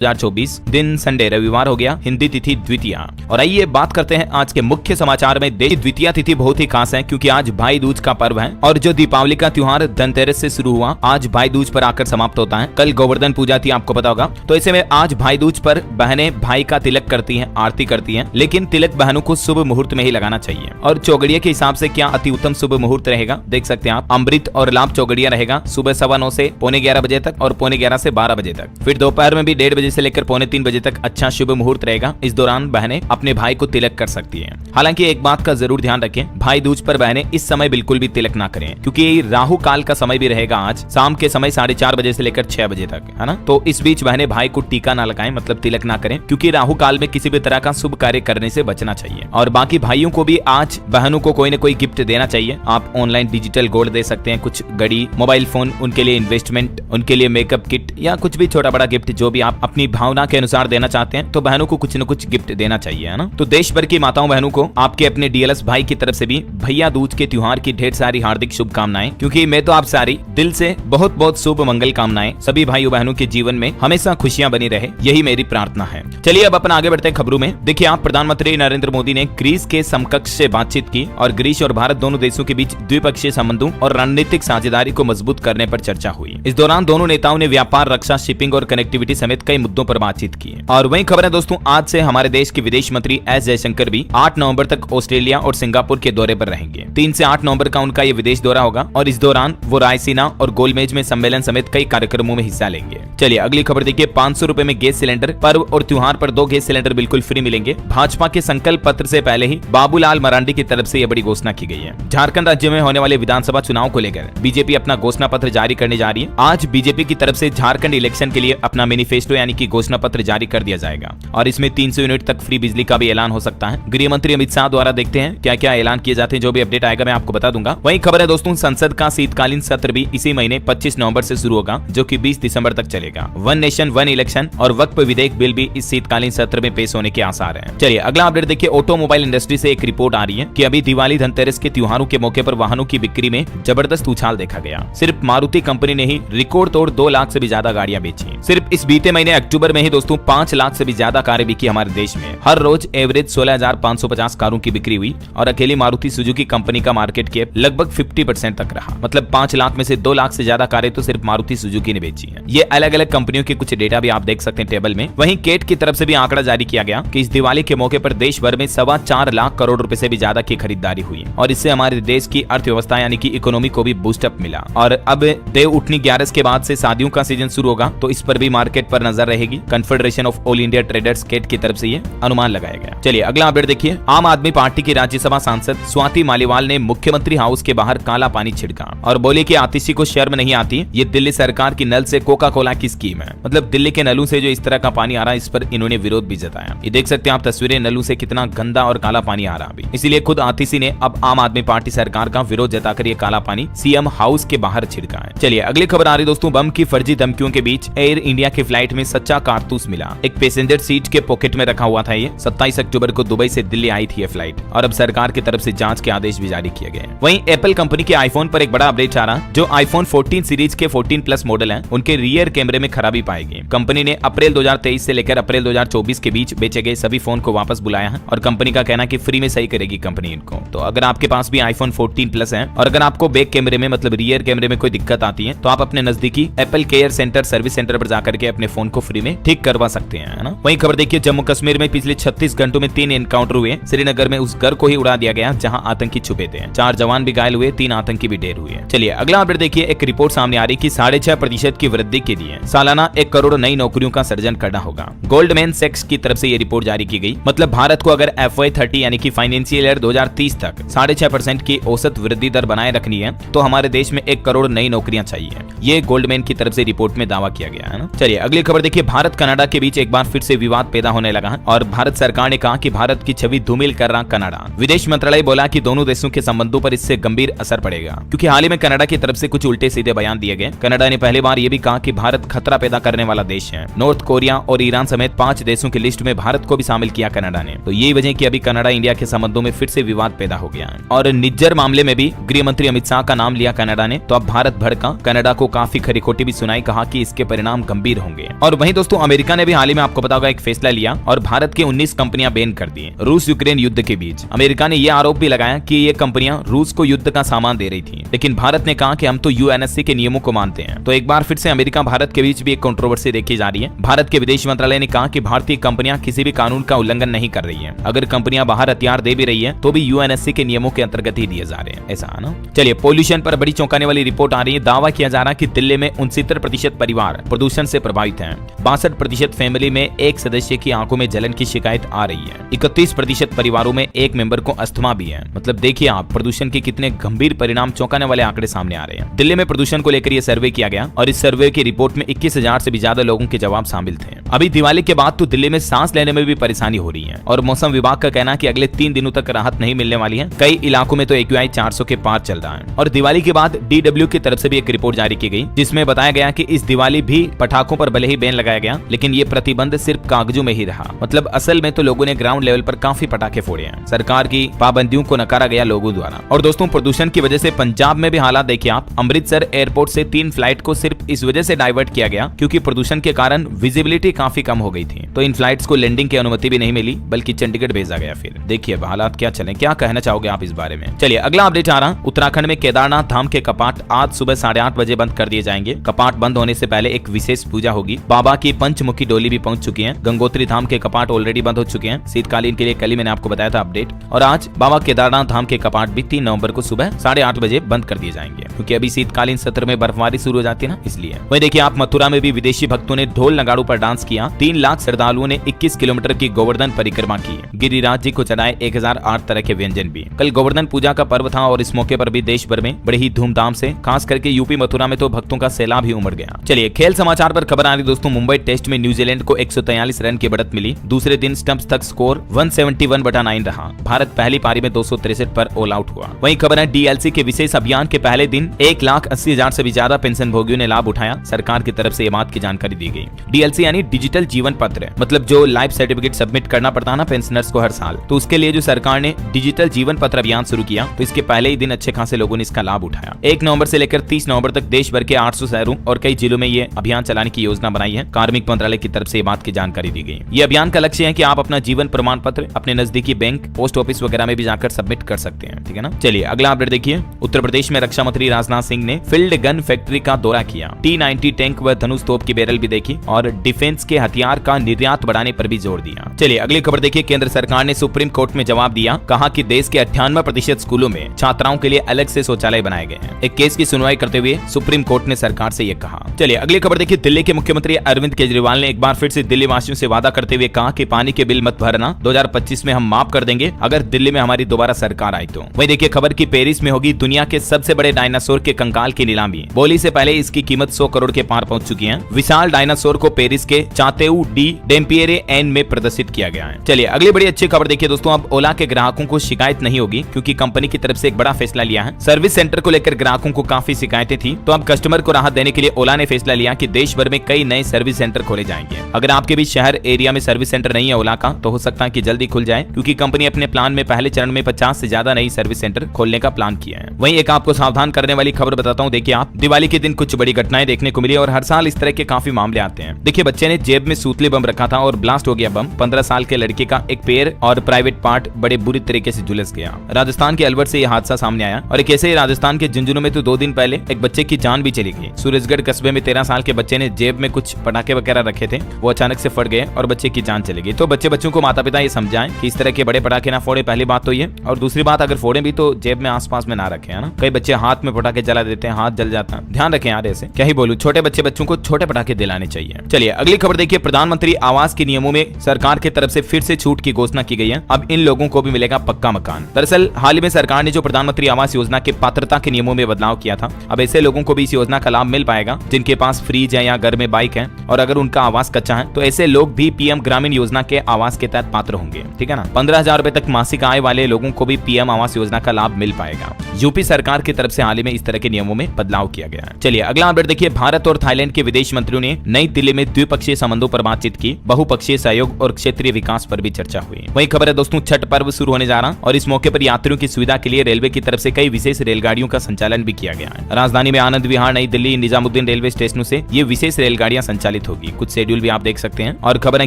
2024 दिन संडे रविवार हो गया, हिंदी तिथि द्वितीया। और आइए बात करते हैं आज के मुख्य समाचार में। देश द्वितीया तिथि बहुत ही खास है क्योंकि आज भाई दूज का पर्व है और जो दीपावली का त्योहार धनतेरस से शुरू हुआ आज भाई दूज पर आकर समाप्त होता है। कल गोवर्धन पूजा थी, आपको पता होगा। तो ऐसे में आज भाई दूज पर बहनें भाई का तिलक करती हैं, आरती करती हैं, लेकिन तिलक बहनों को शुभ मुहूर्त में ही लगाना चाहिए। और चौगड़िया के हिसाब से क्या अति उत्तम शुभ मुहूर्त रहेगा देख सकते हैं आप। अमृत और लाभ चौगड़िया रहेगा सुबह 9:15 से 11:15 बजे तक और 11:15 से 12 बजे तक। फिर दोपहर में भी 1:30 बजे से लेकर 2:45 बजे तक अच्छा शुभ मुहूर्त रहेगा। इस दौरान बहनें अपने भाई को तिलक कर सकती हैं। हालांकि एक बात का जरूर ध्यान रखें, भाई दूज पर बहनें इस समय बिल्कुल भी तिलक ना करें क्योंकि राहु काल का समय भी रहेगा आज शाम के समय 4:30 बजे से लेकर 6 बजे तक, है ना। तो इस बीच बहनें भाई को टीका ना लगाएं, मतलब तिलक ना करें, क्योंकि राहु काल में किसी भी तरह का शुभ कार्य करने से बचना चाहिए। और बाकी भाइयों को भी आज बहनों को कोई न कोई गिफ्ट देना चाहिए। आप ऑनलाइन डिजिटल गोल्ड दे सकते हैं, कुछ घड़ी, मोबाइल फोन, उनके लिए इन्वेस्टमेंट, उनके लिए मेकअप किट या कुछ भी छोटा बड़ा गिफ्ट जो भी आप अपनी भावना के अनुसार देना चाहते हैं, तो बहनों को कुछ न कुछ गिफ्ट देना चाहिए, है ना। तो देश भर की माताओं बहनों को आपके अपने डीएलएस भाई की तरफ से भी भैया दूज के त्योहार की ढेर सारी हार्दिक शुभकामनाएं, क्योंकि मैं तो आप सारी दिल से बहुत बहुत शुभ मंगल कामनाएं सभी भाइयों बहनों के जीवन में हमेशा खुशियां बनी रहे, यही मेरी प्रार्थना है। चलिए अब अपन आगे बढ़ते हैं खबरों में। देखिए आप, प्रधानमंत्री नरेंद्र मोदी ने ग्रीस के समकक्ष से बातचीत की और ग्रीस और भारत दोनों देशों के बीच द्विपक्षीय संबंधों और रणनीतिक साझेदारी को मजबूत करने पर चर्चा हुई। इस दौरान दोनों नेताओं ने व्यापार, रक्षा, शिपिंग और कनेक्टिविटी समेत कई मुद्दों पर बातचीत की। और वहीं खबर है दोस्तों, आज से हमारे देश के विदेश मंत्री एस जयशंकर भी 8 नवंबर तक ऑस्ट्रेलिया और सिंगापुर के दौरे पर रहेंगे। 3 से 8 नवंबर का उनका ये विदेश दौरा होगा और इस दौरान वो रायसीना और गोलमेज में सम्मेलन समेत कई कार्यक्रमों में हिस्सा लेंगे। चलिए अगली खबर देखिए। 500 रुपए में गैस सिलेंडर, पर्व और त्योहार पर 2 गैस सिलेंडर बिल्कुल फ्री मिलेंगे। भाजपा के संकल्प पत्र से पहले ही बाबूलाल मरांडी की तरफ से यह बड़ी घोषणा की गई है। झारखंड राज्य में होने वाले विधानसभा चुनाव को लेकर बीजेपी अपना घोषणा पत्र जारी करने जा रही है। आज बीजेपी की तरफ से झारखंड इलेक्शन के लिए अपना मैनिफेस्टो यानी कि घोषणा पत्र जारी कर दिया जाएगा और इसमें 300 यूनिट तक फ्री बिजली का भी ऐलान हो सकता है। गृह मंत्री अमित शाह द्वारा देखते हैं क्या क्या ऐलान किए जाते हैं, जो भी अपडेट आएगा मैं आपको बता दूंगा। वहीं खबर है दोस्तों, संसद का शीतकालीन सत्र भी इसी महीने 25 नवंबर से शुरू होगा, जो कि 20 दिसंबर तक चलेगा। वन नेशन वन इलेक्शन और वक्फ विधेयक बिल भी इस शीतकालीन सत्र में पेश होने के आसार हैं। चलिए अगला अपडेट देखिए। ऑटोमोबाइल इंडस्ट्री से एक रिपोर्ट आ रही है कि अभी दिवाली, धनतेरस के त्योहारों के मौके पर वाहनों की बिक्री में जबरदस्त उछाल देखा गया। सिर्फ मारुति कंपनी ने ही रिकॉर्ड तोड़ 2 लाख से भी ज्यादा गाड़ियां बेची। सिर्फ इस बीते महीने अक्टूबर में ही दोस्तों 5 लाख से भी ज्यादा कारें बिकी हमारे देश में। हर रोज एवरेज 16,550 कारों की बिक्री हुई और अकेली मारुति सुजुकी कंपनी का मार्केट कैप लगभग 50% तक रहा। मतलब 5 लाख में से 2 लाख से ज्यादा कारें तो सिर्फ मारुति सुजुकी ने बेची है। ये अलग अलग कंपनियों के कुछ डेटा भी आप देख सकते हैं टेबल में। वहीं केट की तरफ से भी आंकड़ा जारी किया गया कि इस दिवाली के मौके पर देश भर में 4.25 लाख करोड़ रुपए से भी ज्यादा की खरीदारी हुई और इससे हमारे देश की अर्थव्यवस्था यानी कि इकोनॉमी को भी बूस्टअप मिला। और अब देव उठनी 11 के बाद से शादियों का सीजन शुरू होगा, तो इस पर भी मार्केट पर नजर रहेगी। Confederation of All India Traders CAIT की तरफ से ये अनुमान लगाया गया। चलिए अगला अपडेट देखिए। आम आदमी पार्टी की राज्यसभा सांसद स्वाति मालीवाल ने मुख्यमंत्री हाउस के बाहर काला पानी छिड़का और बोले कि आतिशी को शर्म नहीं आती, ये दिल्ली सरकार की नल से कोका कोला की स्कीम है। मतलब दिल्ली के नलों से जो इस तरह का पानी आ रहा है, इस पर इन्होंने विरोध भी जताया। ये देख सकते हैं आप तस्वीरें, नलों से कितना गंदा और काला पानी आ रहा है। इसीलिए खुद आतिशी ने अब आम आदमी पार्टी सरकार का विरोध जताकर ये काला पानी सीएम हाउस के बाहर छिड़का है। चलिए अगली खबर आ रही दोस्तों। बम की फर्जी धमकियों के बीच एयर इंडिया की फ्लाइट में सच्चा कारतूस मिला। एक पैसेंजर सीट के पॉकेट में रखा हुआ था। ये 27 अक्टूबर को दुबई से दिल्ली आई थी ये फ्लाइट और अब सरकार की तरफ से जांच के आदेश भी जारी किए गए। वहीं एप्पल कंपनी के आईफोन पर एक बड़ा अपडेट आ रहा। जो आईफोन 14 सीरीज के 14 प्लस मॉडल हैं, उनके रियर कैमरे में खराबी पाई गई। कंपनी ने अप्रैल 2023 से लेकर अप्रैल 2024 के बीच बेचे गए सभी फोन को वापस बुलाया है और कंपनी का कहना है कि फ्री में सही करेगी कंपनी इनको। तो अगर आपके पास भी आईफोन 14 प्लस है और अगर आपको बैक कैमरे में मतलब रियर कैमरे में कोई दिक्कत आती है, तो आप अपने नजदीकी Apple care centre service centre पर जाकर के अपने फोन को फ्री में ठीक करवा सकते हैं, है ना। वहीं खबर देखिए, जम्मू कश्मीर में पिछले 36 घंटों में 3 एनकाउंटर हुए। श्रीनगर में उस घर को ही उड़ा दिया गया जहां आतंकी छुपे थे। 4 जवान भी घायल हुए, 3 आतंकी भी ढेर हुए। चलिए अगला अपडेट देखिए। एक रिपोर्ट सामने आ रही कि 6.5% की वृद्धि के लिए सालाना 1 करोड़ नई नौकरियों का सृजन करना होगा। गोल्डमैन सैक्स की तरफ से ये रिपोर्ट जारी की गई। मतलब भारत को अगर FY30 यानी कि फाइनेंशियल ईयर 2030 तक 6.5% की औसत वृद्धि दर बनाए रखनी है, तो हमारे देश में 1 करोड़ नई नौकरियां चाहिए। ये गोल्डमैन की तरफ से रिपोर्ट में दावा किया गया है ना। चलिए अगली खबर देखिए। भारत कनाडा के बीच एक बार फिर से विवाद पैदा होने लगा है और भारत सरकार ने कहा कि भारत की छवि धूमिल कर रहा कनाडा। विदेश मंत्रालय बोला कि दोनों देशों के संबंधों पर इससे गंभीर असर पड़ेगा, क्योंकि हाल ही में कनाडा की तरफ से कुछ उल्टे सीधे बयान दिए गए। कनाडा ने पहली बार ये भी कहा कि भारत खतरा पैदा करने वाला देश है। नॉर्थ कोरिया और ईरान समेत 5 देशों की लिस्ट में भारत को भी शामिल किया कनाडा ने। तो यही वजह कि अभी कनाडा इंडिया के संबंधों में फिर से विवाद पैदा हो गया है। और निज्जर मामले में भी गृह मंत्री अमित शाह का नाम लिया कनाडा ने। तो अब भारत भड़का, कनाडा को काफी खरी खोटी भी सुनाई, कहा कि इसके परिणाम गंभीर होंगे। और वहीं वहीं दोस्तों अमेरिका ने भी हाल ही में आपको पता होगा एक फैसला लिया और भारत की 19 कंपनियां बैन कर दी रूस यूक्रेन युद्ध के बीच। अमेरिका ने यह आरोप भी लगाया कि ये कंपनियां रूस को युद्ध का सामान दे रही थी, लेकिन भारत ने कहा कि हम तो यूएनएससी के नियमों को मानते हैं। तो एक बार फिर से अमेरिका भारत के बीच भी एक कंट्रोवर्सी देखी जा रही है। भारत के विदेश मंत्रालय ने कहा कि भारतीय कंपनियां किसी भी कानून का उल्लंघन नहीं कर रही है। अगर कंपनियां बाहर हथियार दे भी रही है तो भी यूएनएससी के नियमों के अंतर्गत ही दिए जा रहे हैं, ऐसा है ना। चलिए पोल्यूशन पर बड़ी चौंकाने वाली रिपोर्ट आ रही है। दावा किया जा रहा है कि दिल्ली में 69% परिवार प्रदूषण से प्रभावित हैं। 62% फैमिली में एक सदस्य की आंखों में जलन की शिकायत आ रही है। 31% परिवारों में एक मेंबर को अस्थमा भी है। मतलब देखिए आप प्रदूषण के कितने गंभीर परिणाम, चौंकाने वाले आंकड़े सामने आ रहे हैं। दिल्ली में प्रदूषण को लेकर यह सर्वे किया गया और इस सर्वे की रिपोर्ट में 21,000 से भी ज्यादा लोगों के जवाब शामिल थे। अभी दिवाली के बाद तो दिल्ली में सांस लेने में भी परेशानी हो रही है और मौसम विभाग का कहना है कि अगले 3 दिनों तक राहत नहीं मिलने वाली है। कई इलाकों में तो AQI 400 के पार चल रहा है। और दिवाली के बाद DW की तरफ से भी एक रिपोर्ट जारी की गई जिसमें बताया गया कि इस दिवाली भी पटाखों पर भले ही बैन लगाया गया, लेकिन ये प्रतिबंध सिर्फ कागजों में ही रहा। मतलब असल में तो लोगों ने ग्राउंड लेवल पर काफी पटाखे फोड़े हैं। सरकार की पाबंदियों को नकारा गया लोगों द्वारा। और दोस्तों प्रदूषण की वजह से पंजाब में भी हालात देखिए आप। अमृतसर एयरपोर्ट से 3 फ्लाइट को सिर्फ इस वजह से डाइवर्ट किया गया क्योंकि प्रदूषण के कारण विजिबिलिटी काफी कम हो गई थी। तो इन फ्लाइट्स को लैंडिंग की अनुमति भी नहीं मिली, बल्कि चंडीगढ़ भेजा गया। फिर देखिए अब हालात क्या चले, क्या कहना चाहोगे आप इस बारे में। चलिए अगला अपडेट आ रहा। उत्तराखंड में केदारनाथ धाम के कपाट आज सुबह 8:30 बजे बंद कर दिए जाएंगे। कपाट बंद होने से पहले एक विशेष पूजा होगी। बाबा की पंचमुखी डोली भी पहुंच चुकी है। गंगोत्री धाम के कपाट ऑलरेडी बंद हो चुके हैं शीतकालीन के लिए। कल ही मैंने आपको बताया था अपडेट। और आज बाबा केदारनाथ धाम के कपाट भी 3 नवंबर को सुबह 8:30 बजे बंद कर दिए जाएंगे क्योंकि अभी शीतकालीन सत्र में बर्फबारी शुरू हो जाती है ना, इसलिए। वही देखिए आप मथुरा में भी विदेशी भक्तों ने ढोल नगाड़ों पर डांस किया। 3 लाख श्रद्धालुओं ने 21 किलोमीटर की गोवर्धन परिक्रमा की। गिरिराज जी को चढ़ाए 1008 तरह के व्यंजन भी। कल गोवर्धन पूजा का पर्व था और इस मौके पर भी देश भर में बड़े ही धूमधाम से, खास करके यूपी मथुरा में तो भक्तों का सैलाब ही उमड़ गया। चलिए खेल समाचार पर खबर आ रही दोस्तों। मुंबई टेस्ट में न्यूजीलैंड को 143 रन की बढ़त मिली। दूसरे दिन स्टंप्स तक स्कोर 171/9 रहा। भारत पहली पारी में 263 पर ऑल आउट हुआ। वहीं खबर है डीएलसी के विशेष अभियान के पहले दिन 1,80,000 से भी ज्यादा पेंशन भोगियों ने लाभ उठाया। सरकार की तरफ से ये बात की जानकारी दी गई। डीएलसी यानी डिजिटल जीवन पत्र, मतलब जो लाइफ सर्टिफिकेट सबमिट करना पड़ता है ना पेंशनर्स को हर साल, तो उसके लिए जो सरकार ने डिजिटल जीवन पत्र अभियान शुरू किया, तो इसके पहले ही दिन अच्छे खासे लोगों ने इसका लाभ उठाया। 1 नवंबर से लेकर 30 नवंबर तक देश भर के 800 शहरों और कई जिलों में ये अभियान चलाने की योजना बनाई है। कार्मिक मंत्रालय की तरफ से ये बात की जानकारी दी गई। ये अभियान का लक्ष्य है कि आप अपना जीवन प्रमाण पत्र अपने नजदीकी बैंक, पोस्ट ऑफिस वगैरह में भी जाकर सबमिट कर सकते हैं, ठीक है ना। चलिए अगला अपडेट देखिए। उत्तर प्रदेश में रक्षा मंत्री राजनाथ सिंह ने फील्ड गन फैक्ट्री का दौरा किया। T-90 टैंक व धनुष तोप की बैरल भी देखी और डिफेंस के हथियार का निर्यात बढ़ाने पर भी जोर दिया। चलिए अगली खबर देखिए। केंद्र सरकार ने सुप्रीम कोर्ट में जवाब दिया। कहा कि देश के 98% स्कूलों में छात्राओं के लिए अलग से शौचालय बनाए गए हैं। एक केस की सुनवाई करते हुए सुप्रीम कोर्ट ने सरकार से यह कहा। चलिए अगली खबर देखिए। दिल्ली के मुख्यमंत्री अरविंद केजरीवाल ने एक बार फिर से दिल्ली वासियों से वादा करते हुए कहा कि पानी के बिल मत भरना, 2025 में हम माफ कर देंगे अगर दिल्ली में हमारी दोबारा सरकार आई तो। वही देखिए खबर की पेरिस में होगी दुनिया के सबसे बड़े डायनासोर के कंकाल की नीलामी। बोली से पहले इसकी कीमत 100 करोड़ के पार पहुंच चुकी है। विशाल डायनासोर को पेरिस के चातेउ डी डेम्पियरे एन में प्रदर्शित किया गया है। चलिए अगली बड़ी अच्छी खबर देखिए दोस्तों। अब ओला के ग्राहकों को शिकायत नहीं होगी क्योंकि कंपनी की तरफ से एक बड़ा फैसला लिया है। सर्विस सेंटर को लेकर ग्राहकों को काफी शिकायतें थी, तो अब कस्टमर को राहत देने के लिए ओला ने फैसला लिया कि देश भर में कई नए सर्विस सेंटर खोले जाएंगे। अगर आपके भी शहर एरिया में सर्विस सेंटर नहीं है ओला का, तो हो सकता है कि जल्दी खुल जाए क्योंकि कंपनी अपने प्लान में पहले चरण में 50 से ज्यादा नई सर्विस सेंटर खोलने का प्लान किया है। वहीं एक आपको सावधान करने वाली खबर बताता हूं। देखिए आप, दिवाली के दिन कुछ बड़ी घटनाएं देखने को मिली और हर साल इस तरह के काफी मामले आते हैं। देखिए बच्चे ने जेब में सूतली बम रखा था और ब्लास्ट हो गया बम। 15 साल के लड़के का एक पैर और प्राइवेट पार्ट बड़े बुरी तरीके से झुलस गया। राजस्थान के अलवर से यह हादसा सामने आया और एक ऐसे ही राजस्थान के झुंझुनू में तो 2 दिन पहले एक बच्चे की जान भी चली गई। सूरजगढ़ कस्बे में 13 साल के बच्चे ने जेब में कुछ पटाखे वगैरह रखे थे, वो अचानक से फट गए और बच्चे की जान चली गई। तो बच्चों को माता पिता ये समझाएं कि इस तरह के बड़े पटाखे ना फोड़े, पहली बात तो ये। और दूसरी बात, अगर फोड़े भी तो जेब में आसपास में ना रखें, है ना। कई बच्चे हाथ में पटाखे जला देते हैं, हाथ जल जाता है। ध्यान रखें यार, ऐसे क्या ही बोलूं, छोटे बच्चों को छोटे पटाखे दिलाने चाहिए। चलिए अगली खबर देखिए। प्रधानमंत्री आवास के नियमों में सरकार की तरफ से फिर से छूट की घोषणा की गई है। अब इन लोगों को भी मिलेगा पक्का मकान। दरअसल हाल ही में सरकार ने जो प्रधानमंत्री आवास योजना के पात्रता के नियमों में बदलाव किया था, अब ऐसे लोगों को भी इस योजना का लाभ मिल पाएगा जिनके पास फ्रिज है या घर में बाइक है और अगर उनका आवास कच्चा है, तो ऐसे लोग भी पीएम ग्रामीण योजना के आवास के तहत पात्र होंगे, ठीक है ना। 15,000 रुपए तक मासिक आय वाले लोगों को भी पीएम आवास योजना का लाभ मिल पाएगा। यूपी सरकार की तरफ से हाल ही में इस तरह के नियमों में बदलाव किया गया है। चलिए अगला अपडेट देखिए। भारत और थाईलैंड के विदेश मंत्रियों ने नई दिल्ली में द्विपक्षीय संबंधों पर बातचीत की। बहुपक्षीय सहयोग और क्षेत्रीय विकास पर भी चर्चा हुई। वही खबर है दोस्तों, छठ पर्व शुरू होने जा रहा और इस मौके पर यात्रियों की सुविधा के लिए रेलवे की तरफ से कई विशेष रेलगाड़ियों का संचालन भी किया गया है। राजधानी में आनंद विहार, नई दिल्ली, निजामुद्दीन रेलवे स्टेशनों से ये विशेष रेलगाड़ियां संचालित संचालित होगी। कुछ शेड्यूल भी आप देख सकते हैं। और खबर है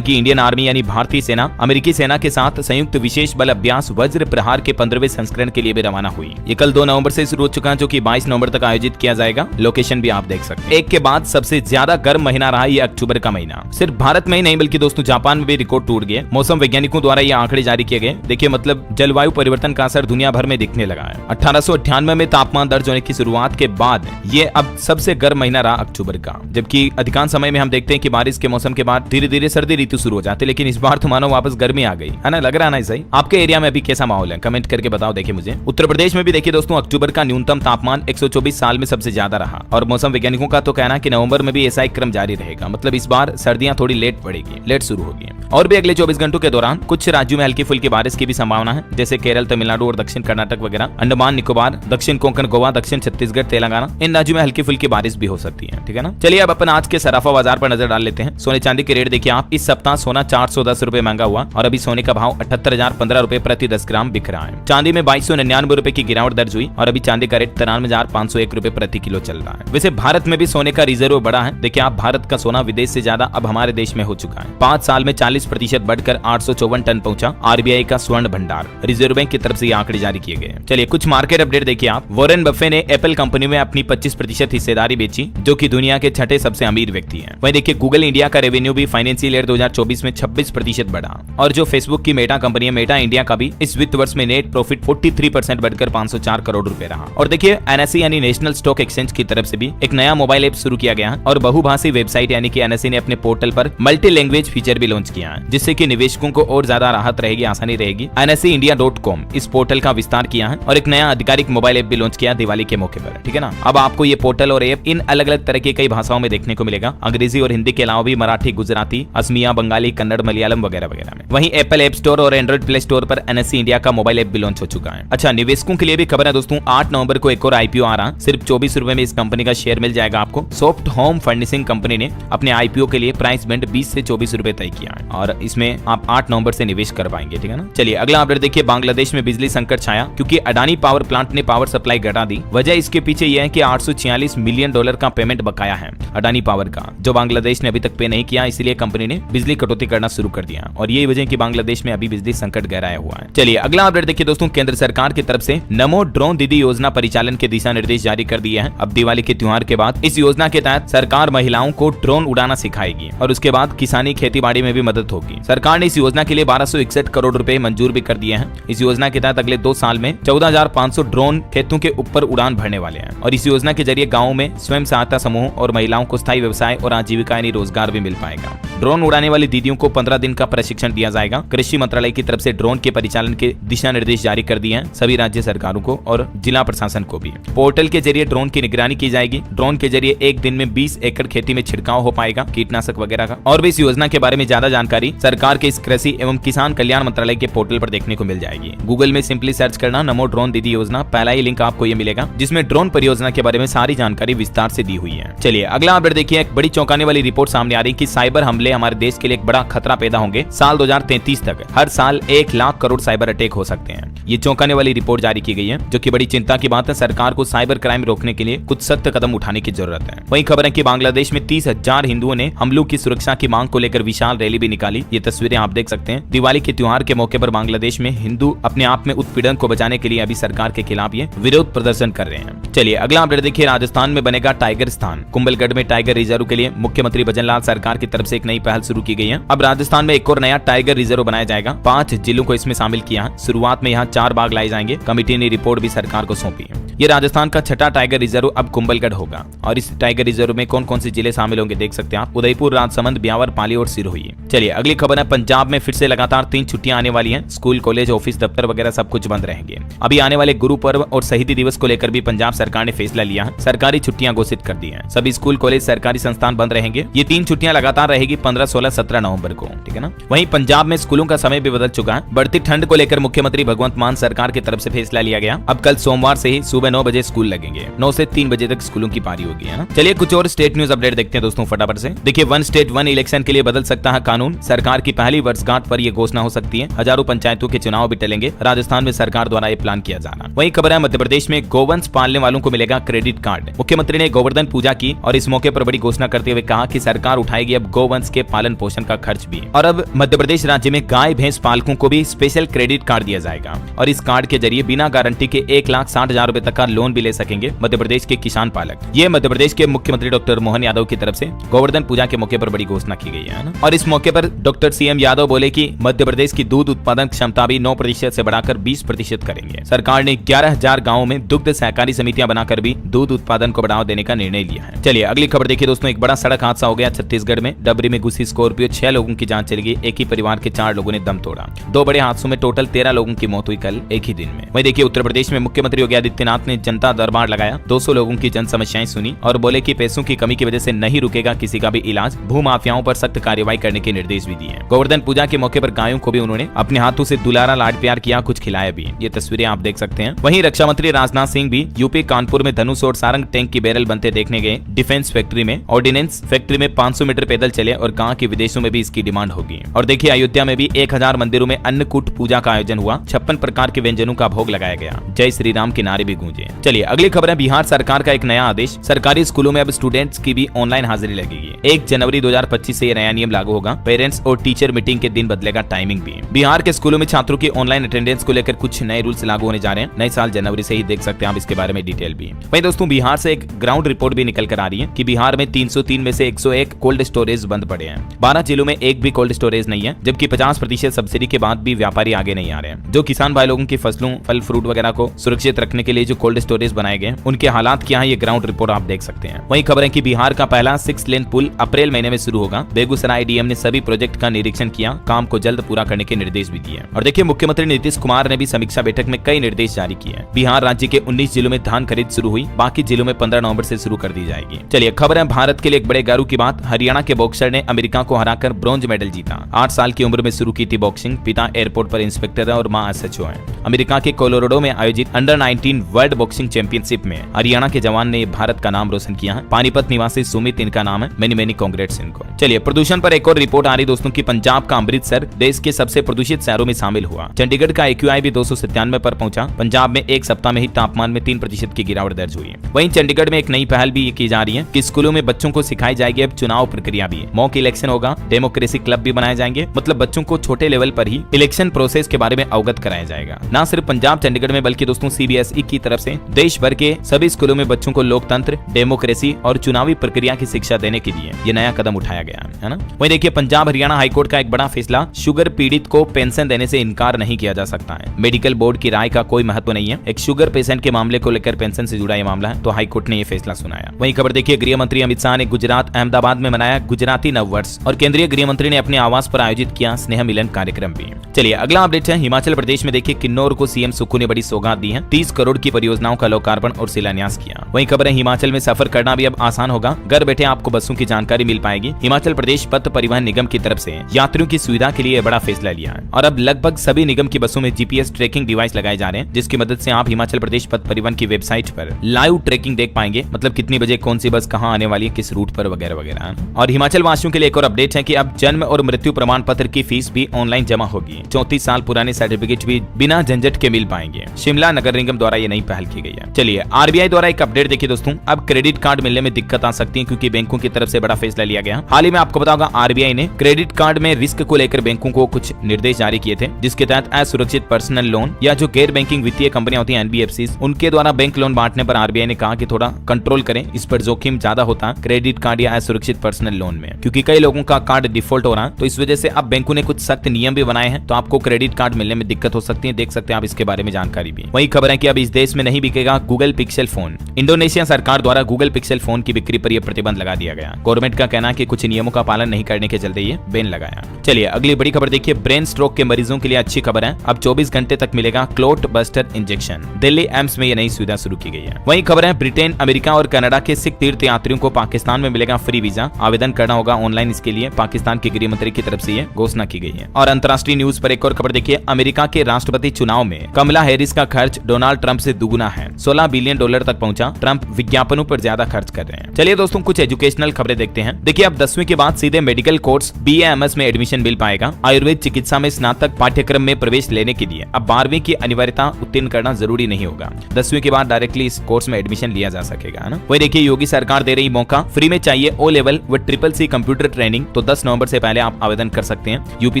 कि इंडियन आर्मी यानी भारतीय सेना अमेरिकी सेना के साथ संयुक्त विशेष बल अभ्यास वज्र प्रहार के 15वें संस्करण के लिए भी रवाना हुई। ये कल 2 नवंबर से शुरू हो चुका है, जो कि 22 नवंबर तक आयोजित किया जाएगा। लोकेशन भी आप देख सकते हैं। एक के बाद सबसे ज्यादा गर्म महीना रहा ये अक्टूबर का महीना। सिर्फ भारत में ही नहीं बल्कि दोस्तों जापान में भी रिकॉर्ड टूट गए। मौसम वैज्ञानिकों द्वारा ये आंकड़े जारी किए गए। देखिए मतलब जलवायु परिवर्तन का असर दुनिया भर में दिखने लगा है। 1898 में तापमान दर्ज होने की शुरुआत के बाद ये अब सबसे गर्म महीना रहा अक्टूबर का। जबकि अधिकांश समय में हम देखते हैं कि बारिश के मौसम के बाद धीरे धीरे सर्दी ऋतु शुरू हो जाती है, लेकिन इस बार तो मानो वापस गर्मी आ गई है ना। लग रहा है ना सही। आपके एरिया में अभी कैसा माहौल है कमेंट करके बताओ। देखिए मुझे उत्तर प्रदेश में भी देखिए दोस्तों अक्टूबर का न्यूनतम तापमान 124 साल में सबसे ज्यादा रहा। और मौसम वैज्ञानिकों का तो कहना है कि नवंबर में भी ऐसा ही क्रम जारी रहेगा। मतलब इस बार सर्दियां थोड़ी लेट पड़ेगी, लेट शुरू होगी। और भी अगले 24 घंटों के दौरान कुछ राज्यों में हल्की फुल्की बारिश की भी संभावना है, जैसे केरल, तमिलनाडु और दक्षिण कर्नाटक वगैरह, अंडमान निकोबार, दक्षिण कोंकण, गोवा, दक्षिण छत्तीसगढ़, तेलंगाना, इन राज्यों में हल्की फुल्की बारिश भी हो सकती है। ठीक है ना। चलिए अब अपन आज के सराफा बाजार पर नजर डाल लेते हैं। सोने चांदी के रेट देखिए आप। इस सप्ताह सोना 410 रुपए महंगा हुआ और अभी सोने का भाव 78,015 रुपए प्रति 10 ग्राम बिक रहा है। चांदी में 2299 रुपए की गिरावट दर्ज हुई और अभी चांदी का रेट 93,501 रुपए प्रति किलो चल रहा है। वैसे भारत में भी सोने का रिजर्व बढ़ा है। देखिए आप, भारत का सोना विदेश से ज्यादा अब हमारे देश में हो चुका है। 5 साल में 40% बढ़कर 854 टन पहुंचा आरबीआई का स्वर्ण भंडार। रिजर्व बैंक की तरफ से ये आंकड़े जारी किए गए। चलिए कुछ मार्केट अपडेट देखिए आप। वॉरेन बफे ने एप्पल कंपनी में अपनी 25% हिस्सेदारी बेची, जो कि दुनिया के छठे सबसे अमीर व्यक्ति हैं। वहीं देखिए गूगल इंडिया का रेवेन्यू भी फाइनेंशियल ईयर 2024 में 26% बढ़ा। और जो फेसबुक की मेटा कंपनी है, मेटा इंडिया का भी इस वित्त वर्ष में नेट प्रॉफिट 43% बढ़कर 504 करोड़ रुपए रहा। और देखिए एनएसई यानी नेशनल स्टॉक एक्सचेंज की तरफ से भी एक नया मोबाइल ऐप शुरू किया गया है और बहुभाषी वेबसाइट यानी कि एनएसई ने अपने पोर्टल पर मल्टी लैंग्वेज फीचर भी लॉन्च किया है, जिससे कि निवेशकों को और ज्यादा राहत रहेगी, आसानी रहेगी। NSEindia.com इस पोर्टल का विस्तार किया है और एक नया आधिकारिक मोबाइल ऐप भी लॉन्च किया दिवाली के मौके पर। ठीक है ना। अब आपको ये पोर्टल और ऐप इन अलग अलग तरह की कई भाषाओं में देखने को मिलेगा। अंग्रेजी और हिंदी के अलावा भी मराठी, गुजराती, असमिया, बंगाली, कन्नड़, मलयालम वगैरह वगैरह में। वहीं एप्पल ऐप स्टोर और एंड्रॉइड प्ले स्टोर पर NSE इंडिया का मोबाइल ऐप भी लॉन्च हो चुका है। अच्छा, निवेशकों के लिए भी खबर है दोस्तों, 8 नवंबर को एक और आईपीओ आ रहा। सिर्फ 24 रुपए में इस कंपनी का शेयर मिल जाएगा आपको। सॉफ्ट होम फर्निशिंग कंपनी ने अपने आईपीओ के लिए प्राइस बैंड 20 से 24 रुपए तय किया है और इसमें आप 8 नवंबर से निवेश कर पाएंगे। ठीक है ना। चलिए अगला अपडेट देखिए। बांग्लादेश में बिजली संकट छाया क्योंकि अडानी पावर प्लांट ने पावर सप्लाई घटा दी। वजह इसके पीछे यह है कि $846 मिलियन का पेमेंट बकाया है अडानी पावर का, जो बांग्लादेश ने अभी तक पे नहीं किया। इसलिए कंपनी ने बिजली कटौती करना शुरू कर दिया और यही वजह कि बांग्लादेश में अभी बिजली संकट गहराया हुआ है। चलिए अगला अपडेट देखिए दोस्तों। केंद्र सरकार की तरफ से नमो ड्रोन दीदी योजना परिचालन के दिशा निर्देश जारी कर दिए हैं। अब दिवाली के त्योहार के बाद इस योजना के तहत सरकार महिलाओं को ड्रोन उड़ाना सिखाएगी और उसके बाद किसानी खेती बाड़ी में भी मदद होगी। सरकार ने इस योजना के लिए 1261 करोड़ रुपए मंजूर भी कर दिए हैं। इस योजना के तहत अगले 2 साल में 14,500 ड्रोन खेतों के ऊपर उड़ान भरने वाले हैं और इस योजना के जरिए गाँव में स्वयं सहायता समूह और महिलाओं को स्थायी व्यवसाय और आजीविका यानी रोजगार भी मिल पाएगा। ड्रोन उड़ाने वाली दीदियों को 15 दिन का प्रशिक्षण दिया जाएगा। कृषि मंत्रालय की तरफ से ड्रोन के परिचालन के दिशा निर्देश जारी कर दिए हैं सभी राज्य सरकारों को और जिला प्रशासन को भी। पोर्टल के जरिए ड्रोन की निगरानी की जाएगी। ड्रोन के जरिए एक दिन में 20 एकड़ खेती में छिड़काव हो पाएगा कीटनाशक वगैरह का। और भी इस योजना के बारे में ज्यादा जानकारी सरकार के इस कृषि एवं किसान कल्याण मंत्रालय के पोर्टल पर देखने को मिल जाएगी। गूगल में सिंपली सर्च करना नमो ड्रोन दीदी योजना, पहला ही लिंक आपको ये मिलेगा जिसमें ड्रोन परियोजना के बारे में सारी जानकारी विस्तार से दी हुई है। चलिए अगला अपडेट देखिए। एक बड़ी चौंकाने वाली रिपोर्ट सामने आ रही कि साइबर हमले हमारे देश के लिए एक बड़ा खतरा पैदा होंगे। साल 2033 तक हर साल 1 लाख करोड़ साइबर अटैक हो सकते हैं। ये चौंकाने वाली रिपोर्ट जारी की गई है, जो कि बड़ी चिंता की बात है। सरकार को साइबर क्राइम रोकने के लिए कुछ सख्त कदम उठाने की जरूरत है। वहीं खबर है कि बांग्लादेश में 30,000 हिंदुओं ने हमलों की सुरक्षा की मांग को लेकर विशाल रैली भी निकाली। ये तस्वीरें आप देख सकते हैं। दिवाली के त्योहार के मौके पर बांग्लादेश में हिंदू अपने आप में उत्पीड़न को बचाने के लिए अभी सरकार के खिलाफ ये विरोध प्रदर्शन कर रहे हैं। चलिए अगला अपडेट देखिए। राजस्थान में बनेगा टाइगर स्थान। कुंभलगढ़ में टाइगर रिजर्व के लिए मुख्यमंत्री भजनलाल सरकार की तरफ से एक नई पहल शुरू की गई है। अब राजस्थान में एक और नया टाइगर रिजर्व बनाया जाएगा। 5 जिलों को इसमें शामिल किया है। शुरुआत में यहाँ 4 बाघ लाए जाएंगे। कमेटी ने रिपोर्ट भी सरकार को सौंपी है। ये राजस्थान का छठा टाइगर रिजर्व अब कुंभलगढ़ होगा और इस टाइगर रिजर्व में कौन कौन से जिले शामिल होंगे देख सकते हैं आप। उदयपुर, राजसमंद, ब्यावर, पाली और सिरोही। चलिए अगली खबर है। पंजाब में फिर से लगातार 3 छुट्टियां आने वाली हैं। स्कूल, कॉलेज, ऑफिस, दफ्तर वगैरह सब कुछ बंद रहेंगे। अभी आने वाले गुरु पर्व और शहीदी दिवस को लेकर भी पंजाब सरकार ने फैसला लिया है। सरकारी छुट्टियां घोषित कर दी हैं। सभी स्कूल, कॉलेज, सरकारी संस्थान बंद रहेंगे। ये 3 छुट्टियां लगातार रहेगी 15, 16, 17 नवंबर को। ठीक है ना। वहीं पंजाब में स्कूलों का समय भी बदल चुका है। बढ़ती ठंड को लेकर मुख्यमंत्री भगवंत मान सरकार की तरफ से फैसला लिया गया। अब कल सोमवार से ही सुबह सुबह 9 बजे स्कूल लगेंगे, 9 से 3 बजे तक स्कूलों की पारी होगी, है ना। चलिए कुछ और स्टेट न्यूज अपडेट देखते हैं दोस्तों फटाफट से। देखिए, वन स्टेट वन इलेक्शन के लिए बदल सकता है कानून, सरकार की पहली वर्षगांठ पर यह घोषणा हो सकती है। हजारों पंचायतों के चुनाव भी टलेंगे, राजस्थान में सरकार द्वारा ये प्लान किया जा रहा। वहीं खबर है मध्य प्रदेश में गोवंश पालने वालों को मिलेगा क्रेडिट कार्ड। मुख्यमंत्री ने गोवर्धन पूजा की और इस मौके पर बड़ी घोषणा करते हुए कहा कि सरकार उठाएगी अब गोवंश के पालन पोषण का खर्च भी। और अब मध्य प्रदेश राज्य में गाय भैंस पालकों को भी स्पेशल क्रेडिट कार्ड दिया जाएगा और इस कार्ड के जरिए बिना गारंटी के 1,60,000 रुपए तक का लोन भी ले सकेंगे मध्य प्रदेश के किसान पालक। ये मध्य प्रदेश के मुख्यमंत्री डॉक्टर मोहन यादव की तरफ से गोवर्धन पूजा के मौके पर बड़ी घोषणा की गई है ना। और इस मौके पर डॉक्टर सीएम यादव बोले कि मध्य प्रदेश की दूध उत्पादन क्षमता भी 9% से बढ़ाकर 20% करेंगे। सरकार ने 11,000 गाँवों में दुग्ध सहकारी समितियां बनाकर भी दूध उत्पादन को बढ़ावा देने का निर्णय लिया है। चलिए अगली खबर देखिए दोस्तों। एक बड़ा सड़क हादसा हो गया छत्तीसगढ़ में। डबरी में घुसी स्कॉर्पियो, 6 लोगों की जान चली गई। एक ही परिवार के 4 लोगों ने दम तोड़ा। 2 बड़े हादसों में टोटल 13 लोगों की मौत हुई कल एक ही दिन में। वहीं देखिए उत्तर प्रदेश में मुख्यमंत्री योगी आदित्यनाथ ने जनता दरबार लगाया, 200 लोगों की जन समस्याएं सुनी और बोले कि पैसों की कमी की वजह से नहीं रुकेगा किसी का भी इलाज। भू माफियाओं पर सख्त कार्रवाई करने के निर्देश भी दिए। गोवर्धन पूजा के मौके पर गायों को भी उन्होंने अपने हाथों से दुलारा लाड प्यार किया, कुछ खिलाया भी। ये तस्वीरें आप देख सकते हैं। वहीं रक्षा मंत्री राजनाथ सिंह भी यूपी कानपुर में धनुष और सारंग टैंक की बैरल बनते देखने गए। डिफेंस फैक्ट्री में ऑर्डिनेंस फैक्ट्री में 500 मीटर पैदल चले और कहा कि विदेशों में भी इसकी डिमांड होगी। और देखिए अयोध्या में भी 1000 मंदिरों में अन्नकूट पूजा का आयोजन हुआ। 56 प्रकार के व्यंजनों का भोग लगाया गया। जय श्री राम के नारे भी गूंजे। चलिए अगली खबर है बिहार सरकार का एक नया आदेश। सरकारी स्कूलों में अब स्टूडेंट्स की भी ऑनलाइन हाजिरी लगेगी। 1 जनवरी 2025 से ये नया नियम लागू होगा। पेरेंट्स और टीचर मीटिंग के दिन बदलेगा टाइमिंग भी। बिहार के स्कूलों में छात्रों की ऑनलाइन अटेंडेंस को लेकर कुछ नए रूल्स लागू होने जा रहे हैं। नए साल जनवरी से ही देख सकते हैं आप इसके बारे में डिटेल भी। वहीं दोस्तों बिहार से एक ग्राउंड रिपोर्ट भी निकल कर आ रही है कि बिहार में 303 में से 101 कोल्ड स्टोरेज बंद पड़े हैं। 12 जिलों में एक भी कोल्ड स्टोरेज नहीं है, जबकि 50% सब्सिडी के बाद भी व्यापारी आगे नहीं आ रहे हैं। जो किसान भाई लोगों की फसलों, फल फ्रूट वगैरह को सुरक्षित रखने के लिए जो कोल्ड स्टोरेज बनाए गए उनके हालात क्या है, ये ग्राउंड रिपोर्ट आप देख सकते हैं। वहीं खबर है कि बिहार का पहला 6 लेन पुल अप्रैल महीने में शुरू होगा। बेगूसराय डीएम ने सभी प्रोजेक्ट का निरीक्षण किया, काम को जल्द पूरा करने के निर्देश भी दिए। और देखिए मुख्यमंत्री नीतीश कुमार ने भी समीक्षा बैठक में कई निर्देश जारी किए। बिहार राज्य के 19 जिलों में धान खरीद शुरू हुई, बाकी जिलों में 15 नवंबर से शुरू कर दी जाएगी। चलिए खबर है भारत के लिए एक बड़े गर्व की बात। हरियाणा के बॉक्सर ने अमेरिका को हराकर ब्रॉन्ज मेडल जीता। 8 साल की उम्र में शुरू की थी बॉक्सिंग। पिता एयरपोर्ट पर इंस्पेक्टर है और मां एसएचओ है। अमेरिका के कोलोराडो में आयोजित अंडर 19 वर्ल्ड बॉक्सिंग चैंपियनशिप में हरियाणा के जवान ने भारत का नाम रोशन किया है। पानीपत निवासी सुमित इनका नाम है। मेनी कांग्रेट्स इनको। चलिए प्रदूषण पर एक और रिपोर्ट आ रही दोस्तों की पंजाब का अमृतसर देश के सबसे प्रदूषित शहरों में शामिल हुआ। चंडीगढ़ का AQI भी 297 पर पहुंचा। पंजाब में एक सप्ताह में ही तापमान में 3% की गिरावट दर्ज हुई। वहीं चंडीगढ़ में एक नई पहल भी की जा रही है कि स्कूलों में बच्चों को सिखाई जाएगी अब चुनाव प्रक्रिया भी। मॉक इलेक्शन होगा, डेमोक्रेसी क्लब भी बनाए जाएंगे। मतलब बच्चों को छोटे लेवल पर ही इलेक्शन प्रोसेस के बारे में अवगत कराया जाएगा। न सिर्फ पंजाब चंडीगढ़ में बल्कि दोस्तों CBSE की तरफ से देश भर के सभी स्कूलों में बच्चों को लोकतंत्र, डेमोक्रेसी और चुनावी प्रक्रिया की शिक्षा देने के लिए ये नया कदम उठाया गया है ना। वहीं देखिए पंजाब हरियाणा हाईकोर्ट का एक बड़ा फैसला। शुगर पीड़ित को पेंशन देने से इनकार नहीं किया जा सकता है। मेडिकल बोर्ड की राय का कोई महत्व नहीं है। एक शुगर पेशेंट के मामले को लेकर पेंशन से जुड़ा ये मामला है, तो हाईकोर्ट ने ये फैसला सुनाया। वहीं खबर देखिए गृह मंत्री अमित शाह ने गुजरात अहमदाबाद में मनाया गुजराती नववर्ष और केंद्रीय गृह मंत्री ने अपने आवास पर आयोजित किया स्नेह मिलन कार्यक्रम भी। चलिए अगला अपडेट है हिमाचल प्रदेश में। देखिए किन्नौर को सीएम सुक्खू ने बड़ी सौगात दी है। 30 करोड़ की परियोजनाओं का लोकार्पण और शिलान्यास किया। वहीं खबर है हिमाचल में सफर करना भी अब आसान होगा। घर बैठे आपको बसों की जानकारी मिल पाएगी। हिमाचल प्रदेश पथ परिवहन निगम की तरफ से यात्रियों की सुविधा के लिए बड़ा फैसला लिया है और अब लगभग सभी निगम की बसों में GPS ट्रैकिंग डिवाइस लगाए जा रहे हैं, जिसकी मदद से आप हिमाचल प्रदेश पथ परिवहन की वेबसाइट पर लाइव ट्रैकिंग देख पाएंगे। मतलब कितनी बजे कौन सी बस कहां आने वाली है, किस रूट पर वगैरह वगैरह। और हिमाचल वासियों के लिए एक और अपडेट है कि अब जन्म और मृत्यु प्रमाण पत्र की फीस भी ऑनलाइन जमा होगी। 34 साल पुराने सर्टिफिकेट भी बिना झंझट के मिल पाएंगे। शिमला नगर निगम द्वारा ये नई पहल की गई है। चलिए RBI द्वारा एक अपडेट देखिए दोस्तों। अब क्रेडिट कार्ड मिलने में दिक्कत आ सकती है क्योंकि बैंकों की तरफ से बड़ा फैसला लिया गया। हाल ही में आपको बताऊंगा RBI ने क्रेडिट कार्ड में रिस्क को लेकर बैंकों को कुछ निर्देश जारी किए थे, जिसके तहत असुरक्षित पर्सनल लोन या जो गैर बैंकिंग वित्तीय कंपनियां होती हैं NBFCs, उनके द्वारा बैंक लोन बांटने पर RBI ने कहा कि थोड़ा कंट्रोल करें, इस पर जोखिम ज्यादा होता है क्रेडिट कार्ड या असुरक्षित पर्सनल लोन में, क्योंकि कई लोगों का कार्ड डिफॉल्ट हो रहा है। तो इस वजह से अब बैंकों ने कुछ सख्त नियम भी बनाए हैं, तो आपको क्रेडिट कार्ड मिलने में दिक्कत हो सकती है। देख सकते हैं आप इसके बारे में जानकारी भी। वही खबर है कि अब इस देश में नहीं बिकेगा गूगल पिक्सल फोन। इंडोनेशिया सरकार द्वारा गूगल पिक्सल फोन की बिक्री पर यह प्रतिबंध लगा दिया गया। गवर्नमेंट का कहना है कि कुछ नियमों का पालन नहीं करने के चलते ये बैन लगाया। चलिए अगली बड़ी खबर देखिए। ब्रेन स्ट्रोक के मरीजों के लिए अच्छी खबर है। अब 24 घंटे तक मिलेगा clot buster injection. Delhi AIIMS में यह नई सुविधा शुरू की गई है। वहीं खबर है ब्रिटेन, अमेरिका और कनाडा के सिख तीर्थ यात्रियों को पाकिस्तान में मिलेगा फ्री वीजा। आवेदन करना होगा ऑनलाइन। इसके लिए पाकिस्तान के गृह मंत्री की तरफ से यह घोषणा की गई है। और अंतर्राष्ट्रीय न्यूज पर एक और खबर देखिए। अमेरिका के राष्ट्रपति चुनाव में कमला हैरिस का खर्च डोनाल्ड ट्रंप से दुगुना दुगुना है, $16 बिलियन तक पहुंचा। ट्रंप विज्ञापनों पर ज्यादा खर्च कर रहे हैं। चलिए दोस्तों कुछ एजुकेशनल खबरें देखते हैं। देखिए अब 10वीं के बाद सीधे मेडिकल कोर्स BA-MS में एडमिशन मिल पाएगा। आयुर्वेद चिकित्सा में स्नातक पाठ्यक्रम में प्रवेश लेने के लिए अब 12वीं की अनिवार्यता उत्तीर्ण करना जरूरी नहीं होगा। 10वीं के बाद डायरेक्टली इस कोर्स में एडमिशन लिया जा सकेगा, है ना। वही देखिए योगी सरकार दे रही मौका, फ्री में चाहिए O-लेवल व CCC कंप्यूटर ट्रेनिंग तो 10 नवंबर से पहले आप आवेदन कर सकते हैं। यूपी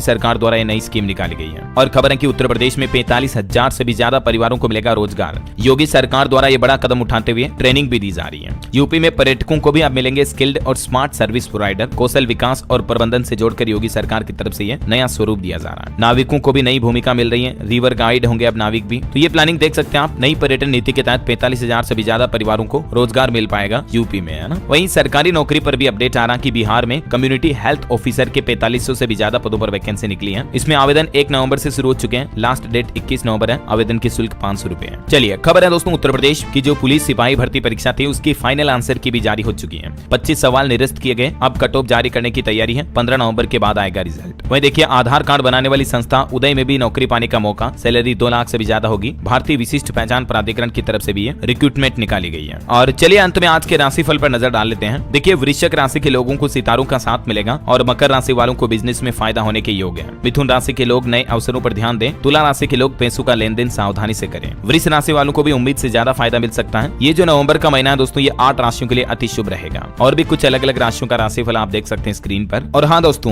सरकार द्वारा ये नई स्कीम निकाली गई है। और खबर है कि उत्तर प्रदेश में 45,000 से भी ज्यादा परिवारों को मिलेगा रोजगार। योगी सरकार द्वारा ये बड़ा कदम उठाते हुए ट्रेनिंग भी दी जा रही है। यूपी में पर्यटकों को भी अब मिलेंगे स्किल्ड और स्मार्ट सर्विस प्रोवाइडर। कौशल विकास और प्रबंधन से जोड़कर योगी सरकार की तरफ से ये नया स्वरूप दिया जा रहा है। नाविकों को भी नई भूमिका मिल रही है, रिवर गाइड होंगे अब नाविक भी। तो ये प्लानिंग देख सकते हैं आप। नई पर्यटन नीति के तहत 45,000 से भी ज्यादा परिवारों को रोजगार मिल पाएगा यूपी में, है ना। वहीं सरकारी नौकरी पर भी अपडेट आ रहा कि बिहार में कम्युनिटी हेल्थ ऑफिसर के 4500 से भी ज्यादा पदों पर वैकेंसी निकली है। इसमें आवेदन 1 नवंबर से शुरू हो चुके हैं। लास्ट डेट 21 नवंबर है। आवेदन की शुल्क 500 रुपए है। चलिए खबर है दोस्तों उत्तर प्रदेश की जो पुलिस सिपाही भर्ती परीक्षा थी उसकी फाइनल आंसर की भी जारी हो चुकी है। 25 सवाल निरस्त किए गए। अब कट ऑफ जारी करने की तैयारी है। 15 नवंबर के बाद आएगा रिजल्ट। वहीं देखिए आधार कार्ड बनाने वाली संस्था उदय में भी नौकरी पाने का मौका। सैलरी 2 लाख से भी ज्यादा होगी। भारतीय विशिष्ट पहचान प्राधिकरण की तरफ से भी ये रिक्रूटमेंट निकाली गई है। और चलिए अंत में आज के राशिफल पर नजर डाल लेते हैं। देखिए वृश्चिक राशि के लोगों को सितारों का साथ मिलेगा और मकर राशि वालों को बिजनेस में फायदा होने के योग है। मिथुन राशि के लोग नए अवसरों पर ध्यान दें। तुला राशि के लोग पैसों का लेन देन सावधानी से करें। वृष राशि वालों को भी उम्मीद से ज्यादा फायदा मिल सकता है। ये जो नवंबर का महीना है दोस्तों ये 8 राशियों के लिए अति शुभ रहेगा। और भी कुछ अलग अलग राशियों का राशिफल आप देख सकते हैं स्क्रीन पर। और हाँ दोस्तों